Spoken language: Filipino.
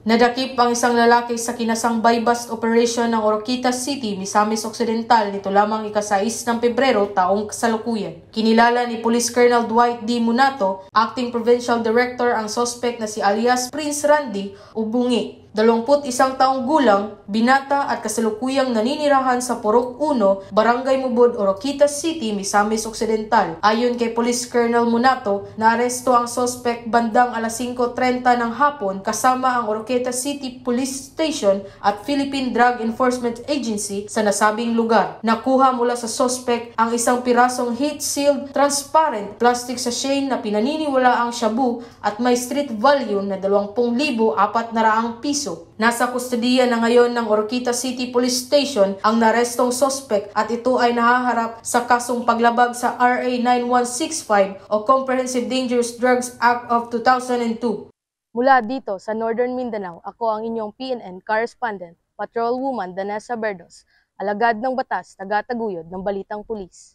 Nadakip ang isang lalaki sa kinasang buy-bust operation ng Oroquitas City, Misamis Occidental nito lamang ika-6 ng Pebrero taong kasalukuyan. Kinilala ni Police Colonel Dwight D. Munato, Acting Provincial Director, ang suspect na si alias Prince Randy Ubungi. 21 taong gulang, binata at kasalukuyang naninirahan sa Purok 1, Barangay Mubod, Oroquitas City, Misamis Occidental. Ayon kay Police Colonel Munato, naaresto ang suspect bandang alas 5:30 ng hapon kasama ang Oroquitas City Police Station at Philippine Drug Enforcement Agency sa nasabing lugar. Nakuha mula sa suspect ang isang pirasong heat-sealed transparent plastic sachet na pinaniniwala ang shabu at may street value na 20,400 piso. Nasa kustodiya na ngayon ng Oroquitas City Police Station ang narestong suspect at ito ay nahaharap sa kasong paglabag sa RA 9165 o Comprehensive Dangerous Drugs Act of 2002. Mula dito sa Northern Mindanao, ako ang inyong PNN correspondent, Patrolwoman Danessa Berdos, alagad ng batas, taga-taguyod ng Balitang Pulis.